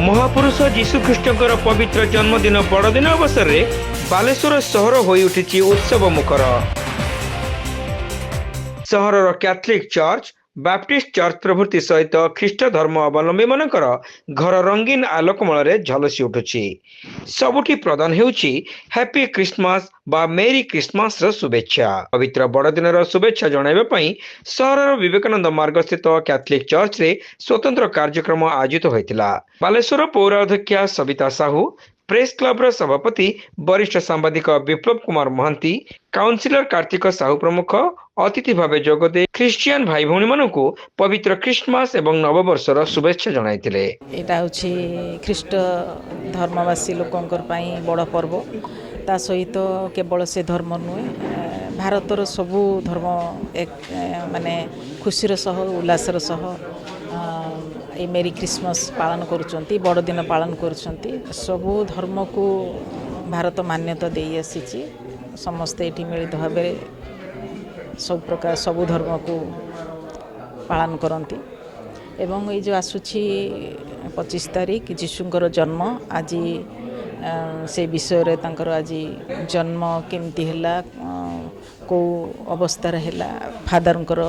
महापुरुष जीशुख्रीष्टर पवित्र जन्मदिन बड़दिन अवसर में बालेश्वर सहर हो उठी उत्सव मुखर। सहरर कैथलिक चर्च, बैप्टिस्ट चर्च प्रभृति सहित ख्रीष्ट धर्म अवलंबी मानकर घर रंगीन आलोकमल झलसी उठुछि। सबुठी प्रदान हेउछि हैप्पी क्रिसमस बा मेरी क्रिसमस शुभेच्छा। पवित्र बड़दिन शुभेच्छा जणाइबा पई सहरर विवेकानंद मार्ग स्थित कैथलिक चर्च रे स्वतंत्र कार्यक्रम आयोजित होइतिला। बालेश्वर पौराध्यक्षा सविता साहू, प्रेस क्लब सभापति वरिष्ठ सांबादिक विप्लव कुमार महांती, काउंसिलर कार्तिक साहू प्रमुख अतिथि भाव जोगदे ख्रिस्टियन भाई भौणी मानकु पवित्र क्रिसमस एवं नववर्षर शुभेच्छा जणाइतिले। एटा होछि ख्रीष्ट धर्मवासी लोकंकर पई बड़ पर्व। ता सहित केवल से धर्म नुहे, भारतर सबु धर्म एक माने खुशीर सह उल्लासर सह ए मेरी क्रिसमस पालन करुचंती, बड़दिन पालन करुचंती। सबु धर्म को भारत मान्यता दे आसी। समस्ते एठी मिलित भाव सब प्रकार सबु धर्म को पालन करती। एवं ये जो आसुची 25 तारीख जीशुंकर जन्म, आज से विषय रे तांकर आज जन्म केमती हैला, को अवस्था हैला, फादरंकर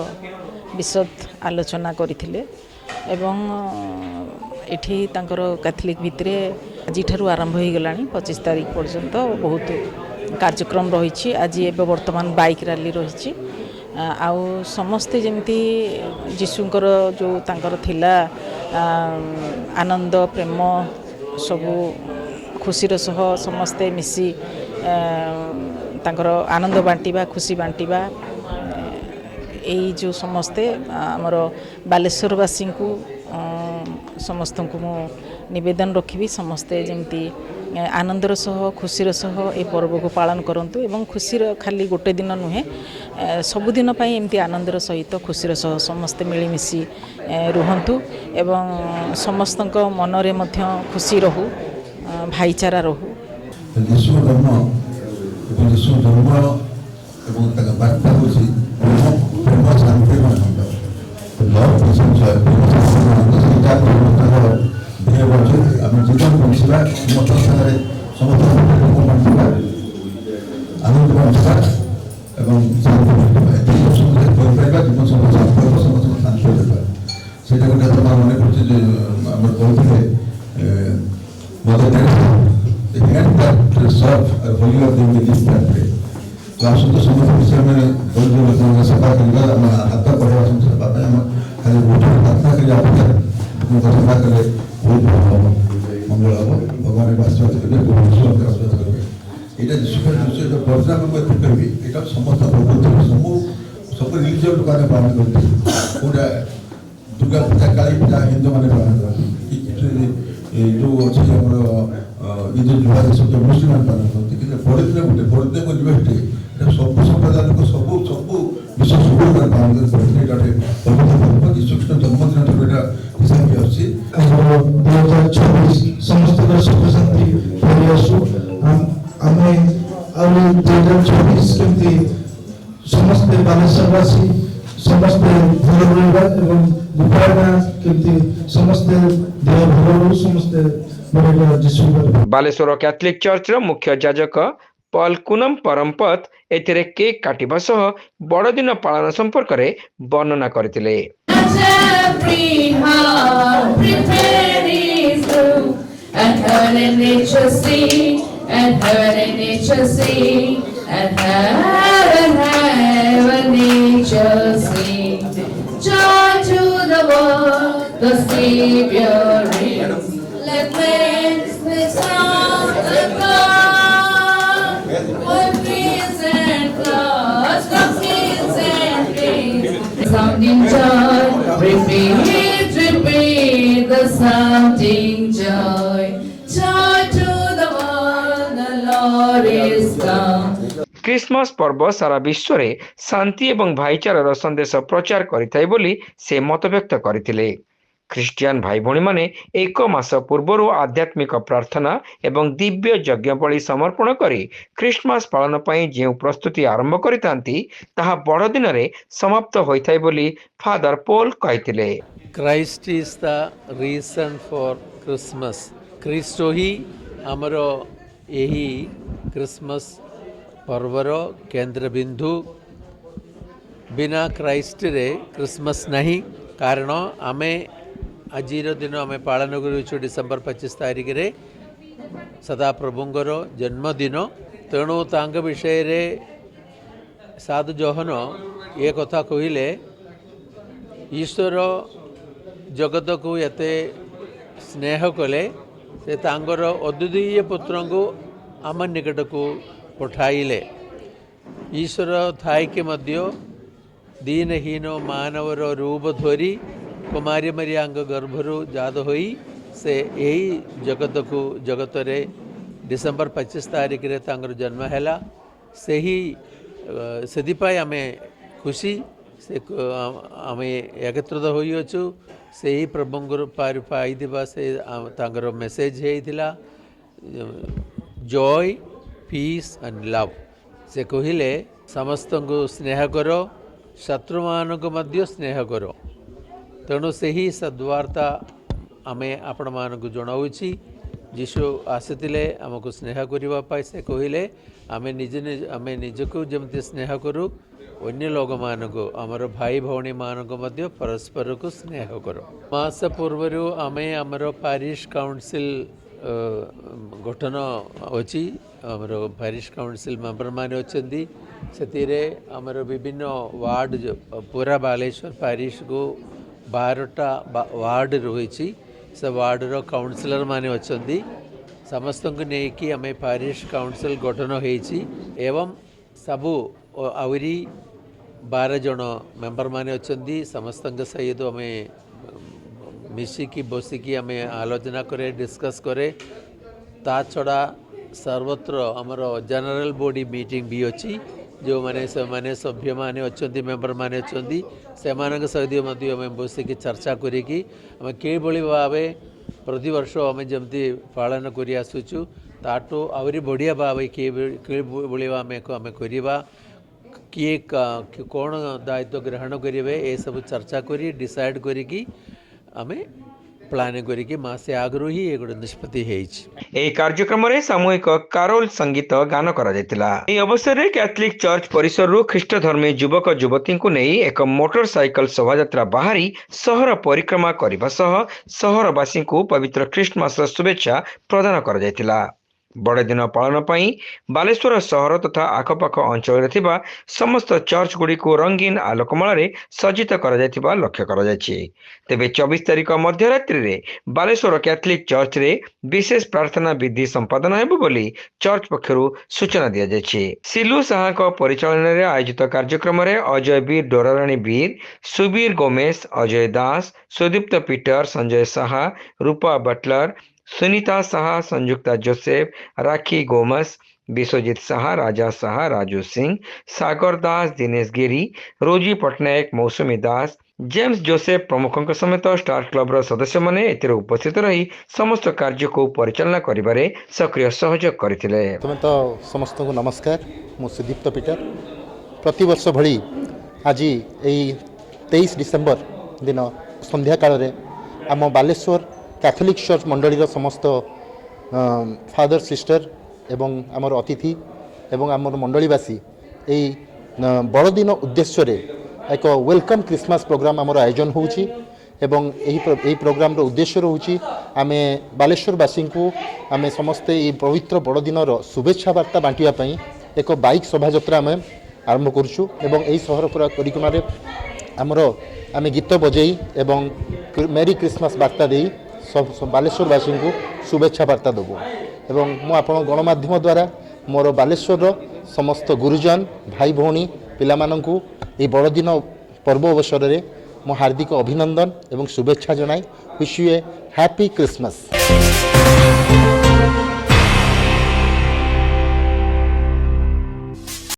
विशद आलोचना करथिले। एवं एठी तांकर कैथलिक भितरे आज ठारू आरंभ हो गलानी 25 तारीख पर्यंत बहुत कार्यक्रम रही। आज एवं वर्तमान बाइक रैली रही। आउ समस्ते जमती जीशुंकर जो तांकर थिला आनंद प्रेम सबू खुशीर सह समस्ते मिसी तांकर आनंद बांटिबा, खुशी बांटिबा, यही जो समस्ते आमर बालेश्वरवासी को समस्त को निवेदन रखी समस्ते जमती आनंदर सह खुशीर सह ए पर्व को पालन करंतु। एवं खुशीर खाली गोटे दिन नुहे, सबुदिन एमती आनंदर सहित खुशीर सह समस्ते मिलीमिशी रुहंतु एवं समस्त मनरे मध्य खुशी रहू, भाईचारा रहू। दुर्गा पूजा, काली पूजा हिंदू मैंने पालन करती, जो अच्छे ईद उल जुहा सब मुस्लिम पालन करती। बड़दिन गोटे बड़दिन को यूनिवर्सिटी सब संप्रदाय को सब विश्व सुख पालन कर पवित्र पर्व जीशुख्रीष्ट जन्मदिन हिसाब से 2024 समस्त सुख शांति फेरी आसू। आम 2024 केमती समस्ते बालेश्वरवासी समस्ते भल रहा एवं गुफाना केमती समस्ते देह भल समस्ते बालेश्वर कैथलिक चर्च मुख्य याजक पॉल कुनम परमपत एथिरे केक काटिबा सह बड़दिन पालन संपर्क रे वर्णना करथिले। The Savior reigns. Let Christmas sound the God. What peace and floods from kings and kings. Sounding joy, repeat, repeat the sounding joy. Joy to the world, the Lord is come. Christmas पर्व सारा विश्व रे शांति एवं भाईचारार संदेश प्रचार करिथाय बोली से मत व्यक्त करथिले। ख्रिस्टियन भाई भौणी माने एक मास पूर्व आध्यात्मिक प्रार्थना एवं दिव्य यज्ञ बलि समर्पण करी क्रिसमस पालन पई जे प्रस्तुति आरंभ करितांती ताहा बड़ दिन रे समाप्त होइथाय बोली फादर पोल कहिथिले। Christ is the reason for Christmas. Christo ही आमर यही क्रिसमस पर्वर केंद्र बिंदु बिना क्राइस्ट रे क्रिसमस नहीं कारण आमे आजिर दिन आमे पालन करूँ डिसेम्बर 25 तारिख रे सदाप्रभुंर जन्मदिन तेणु तांग विषय रे साधु जोहन ये कथा कहले ईश्वर जगत को एते स्नेह कले से तांगर अद्वितीय पुत्र को आम निकट को पठाइले ईश्वर थाई के मध्य दीनहीन मानवर रूप धरी कुमारी मरियांग गर्भरु जाद होई से यही जगत रे डिसेम्बर 25 तारिख रे तांगर जन्म हैला से ही सेदिपाई आमे खुशी से आमे एकत्रित होई अछु से ही प्रभुंगर पार पाई दिबा से तांगर मेसेज हेइथिला जॉय पीस एंड लव से कहिले समस्त को स्नेह करो शत्रु मान को मध्य स्नेह करो तेणु से ही सद्वार्ता आमे आपण मान को जणाउछि जीशु आसीथिले आमको स्नेह करबा पाई से कहिले आमे निजको जमति स्नेह करू अन्य लोक मान को आमर भाई भौणी मान को मध्य परस्पर को स्नेह करो मास पूर्व आमे आमर पारिश काउंसिल गठन अच्छी आमर पारिश काउंसिल मेंबर माने अछंदी सेतिरे आमर विभिन्न वार्ड पूरा बालेश्वर पारिश को 12टा वार्ड रही से वार्ड रो काउंसिलर माने अछंदी समस्त को नेकी आमे पारिश काउंसिल गठन होईची एवं सबू आवरी 12 जन मेंबर माने अछंदी समस्त सहित आमे मिसिकी बसिकी आमे आलोचना करे डिस्कस करे ता छड़ा सर्वत्र आमर जनरल बॉडी मीटिंग भी अच्छी जो माने सभ्य माने अछंदी मेंबर माने अछंदी सेमानक सहित मध्य आमे बसिकी चर्चा करिकी आमे के भली भाबे प्रति वर्ष आमे जमती पालन करि आसुछु ताटो आवरी बढ़िया भाबे के भली आमे करिबा किए कौन दायित्व ग्रहण करेंगे ये सब चर्चा करी डिसाइड करी आमे प्लान करी मासे आगु ही एक निष्पत्ति ए कार्यक्रम रे सामूहिक कारोल संगीत गान करा जायतिला। ए अवसर रे कैथोलिक चर्च परिसर रु ख्रीष्ट धर्मी युवक युवती को नहीं एक मोटरसाइकल शोभायात्रा बाहरी सहर परिक्रमा करने सह सहरवासी को पवित्र क्रिसमस शुभेच्छा प्रदान करा जायतिला। बड़े दिन पालन पाई बालेश्वर सहर तथा आखपाख अंचल समस्त चर्च गुड़ी को रंगीन आलोकमाल सज्जित कर लक्ष्य कर तेबे 24 तारिख मध्यरात्रि रे बालेश्वर कैथोलिक चर्च रे विशेष प्रार्थना विधि संपादन हेबो बोली चर्च पक्षरु सूचना दिया जायछि। सिलू साहा परिचालन रे आयोजित कार्यक्रम रे अजय वीर डोराराणी वीर सुबीर गोमेश अजय दास सुदीप्त पीटर संजय साहा रूपा बटलर सुनीता साहा संयुक्ता जोसेफ राखी गोमस विश्वजीत साहा राजा साहा राजू सिंह सागर दास दिनेश गिरी रोजी पटनायक मौसुमी दास जेम्स जोसेफ प्रमुखों समेत स्टार क्लब सदस्य माने एतिर उपस्थित रही समस्त कार्य को परिचालना करिबारे सक्रिय सहयोग करथिले। तो समस्त को नमस्कार मु सुदीप्त पीटर प्रति वर्ष भली आज 23 डिसेम्बर दिन संध्या काल रे आम बालेश्वर कैथोलिक चर्च मंडली समस्त फादर सिस्टर एवं आमर अतिथि एवं आमर मंडलीवासी यही बड़दिन उद्देश्य रे एक वेलकम क्रिसमस प्रोग्राम आमर आयोजन होउची एवं यही प्रोग्राम रो उद्देश्य रहउची आमे बालेश्वरवासी को आमे समस्त ये पवित्र बड़दिन शुभेच्छा वार्ता बांटिया पई एक बाइक शोभायात्रा आमे आरंभ करछु एवं यही सहर पूरा परिक्रमा रे आमर आमे गीत बजई एवं मेरी क्रिसमस वार्ता देई सब बालेश्वरवासी को शुभेच्छा वार्ता देबू एवं मु आपण गणमाध्यम द्वारा मोर बालेश्वर समस्त गुरुजन भाई भौणी पिलामानंकु ए बड़दिन पर्व अवसर में मो हार्दिक अभिनंदन एवं शुभेच्छा जनाई। Wish U A happy Christmas.